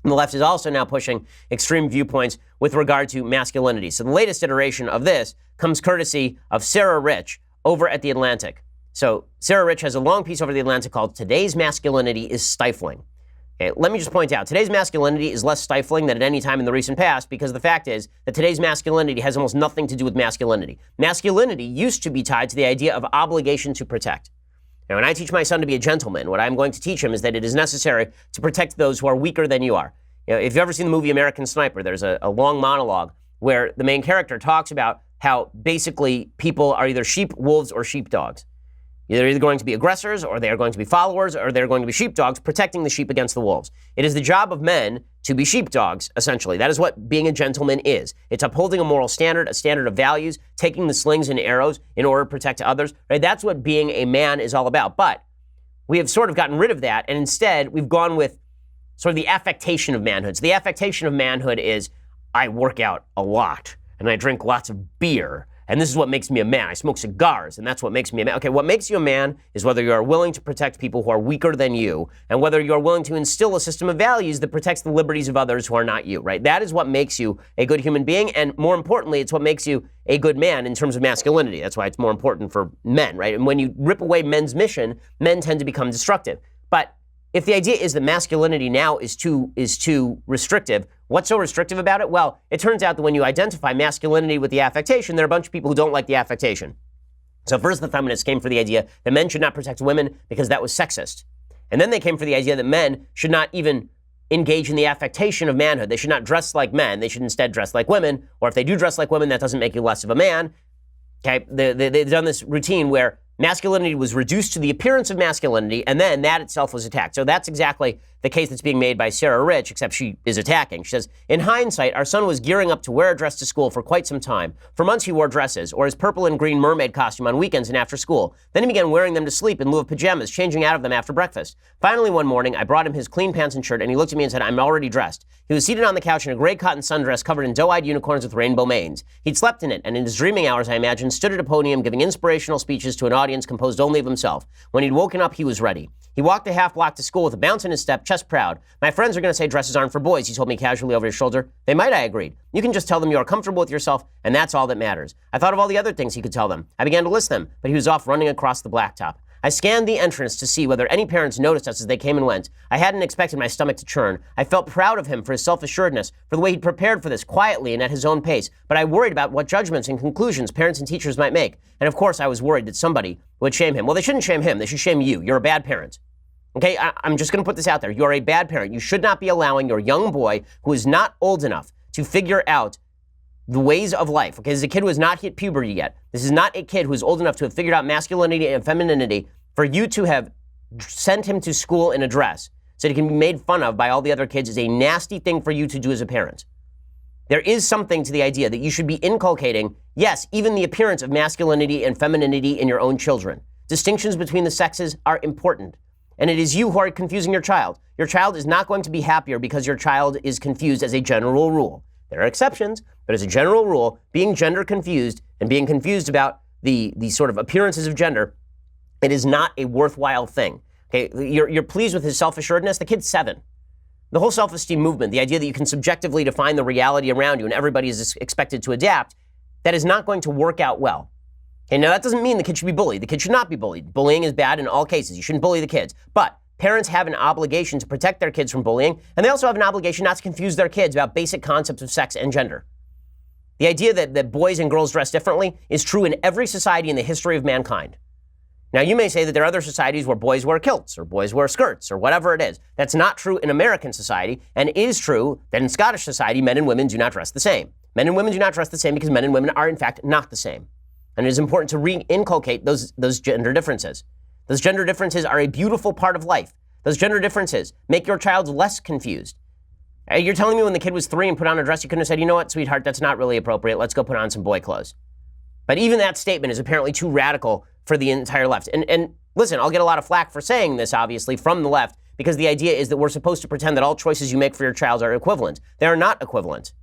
And the left is also now pushing extreme viewpoints with regard to masculinity. So the latest iteration of this comes courtesy of Sarah Rich over at The Atlantic. So Sarah Rich has a long piece over The Atlantic called "Today's Masculinity is Stifling." Okay, let me just point out, today's masculinity is less stifling than at any time in the recent past, because the fact is that today's masculinity has almost nothing to do with masculinity. Masculinity used to be tied to the idea of obligation to protect. Now, when I teach my son to be a gentleman, what I'm going to teach him is that it is necessary to protect those who are weaker than you are. You know, if you've ever seen the movie American Sniper, there's a long monologue where the main character talks about how basically people are either sheep, wolves, or sheepdogs. They're either going to be aggressors, or they are going to be followers, or they're going to be sheepdogs protecting the sheep against the wolves. It is the job of men to be sheepdogs, essentially. That is what being a gentleman is. It's upholding a moral standard, a standard of values, taking the slings and arrows in order to protect others. Right? That's what being a man is all about. But we have sort of gotten rid of that, and instead we've gone with sort of the affectation of manhood. So the affectation of manhood is, I work out a lot, and I drink lots of beer, and this is what makes me a man. I smoke cigars, and that's what makes me a man. Okay, what makes you a man is whether you are willing to protect people who are weaker than you, and whether you are willing to instill a system of values that protects the liberties of others who are not you, right? That is what makes you a good human being, and more importantly, it's what makes you a good man in terms of masculinity. That's why it's more important for men, right? And when you rip away men's mission, men tend to become destructive. But if the idea is that masculinity now is too restrictive, what's so restrictive about it? Well, it turns out that when you identify masculinity with the affectation, there are a bunch of people who don't like the affectation. So first the feminists came for the idea that men should not protect women because that was sexist. And then they came for the idea that men should not even engage in the affectation of manhood. They should not dress like men. They should instead dress like women. Or if they do dress like women, that doesn't make you less of a man. Okay, they've done this routine where masculinity was reduced to the appearance of masculinity, and then that itself was attacked. So that's exactly the case that's being made by Sarah Rich, except she is attacking. She says, in hindsight, our son was gearing up to wear a dress to school for quite some time. For months he wore dresses, or his purple and green mermaid costume on weekends and after school. Then he began wearing them to sleep in lieu of pajamas, changing out of them after breakfast. Finally, one morning, I brought him his clean pants and shirt, and he looked at me and said, I'm already dressed. He was seated on the couch in a gray cotton sundress covered in doe-eyed unicorns with rainbow manes. He'd slept in it, and in his dreaming hours, I imagine, stood at a podium giving inspirational speeches to an audience composed only of himself. When he'd woken up, he was ready. He walked a half block to school with a bounce in his step, chest proud. My friends are going to say dresses aren't for boys, he told me casually over his shoulder. They might, I agreed. You can just tell them you are comfortable with yourself, and that's all that matters. I thought of all the other things he could tell them. I began to list them, but he was off running across the blacktop. I scanned the entrance to see whether any parents noticed us as they came and went. I hadn't expected my stomach to churn. I felt proud of him for his self-assuredness, for the way he'd prepared for this quietly and at his own pace, but I worried about what judgments and conclusions parents and teachers might make. And of course, I was worried that somebody would shame him. Well, they shouldn't shame him. They should shame you. You're a bad parent. Okay, I'm just going to put this out there. You're a bad parent. You should not be allowing your young boy who is not old enough to figure out the ways of life. Okay, this is a kid who has not hit puberty yet. This is not a kid who is old enough to have figured out masculinity and femininity. For you to have sent him to school in a dress so that he can be made fun of by all the other kids is a nasty thing for you to do as a parent. There is something to the idea that you should be inculcating, yes, even the appearance of masculinity and femininity in your own children. Distinctions between the sexes are important. And it is you who are confusing your child. Your child is not going to be happier because your child is confused as a general rule. There are exceptions, but as a general rule, being gender confused and being confused about the sort of appearances of gender, it is not a worthwhile thing. Okay, you're pleased with his self-assuredness? The kid's 7. The whole self-esteem movement, the idea that you can subjectively define the reality around you and everybody is expected to adapt, that is not going to work out well. Okay, now that doesn't mean the kid should be bullied. The kid should not be bullied. Bullying is bad in all cases. You shouldn't bully the kids. But parents have an obligation to protect their kids from bullying, and they also have an obligation not to confuse their kids about basic concepts of sex and gender. The idea that boys and girls dress differently is true in every society in the history of mankind. Now, you may say that there are other societies where boys wear kilts or boys wear skirts or whatever it is. That's not true in American society, and it is true that in Scottish society, men and women do not dress the same. Men and women do not dress the same because men and women are, in fact, not the same. And it is important to re-inculcate those gender differences. Those gender differences are a beautiful part of life. Those gender differences make your child less confused. You're telling me when the kid was 3 and put on a dress, you couldn't have said, you know what, sweetheart, that's not really appropriate. Let's go put on some boy clothes. But even that statement is apparently too radical for the entire left. And listen, I'll get a lot of flack for saying this, obviously, from the left, because the idea is that we're supposed to pretend that all choices you make for your child are equivalent. They are not equivalent.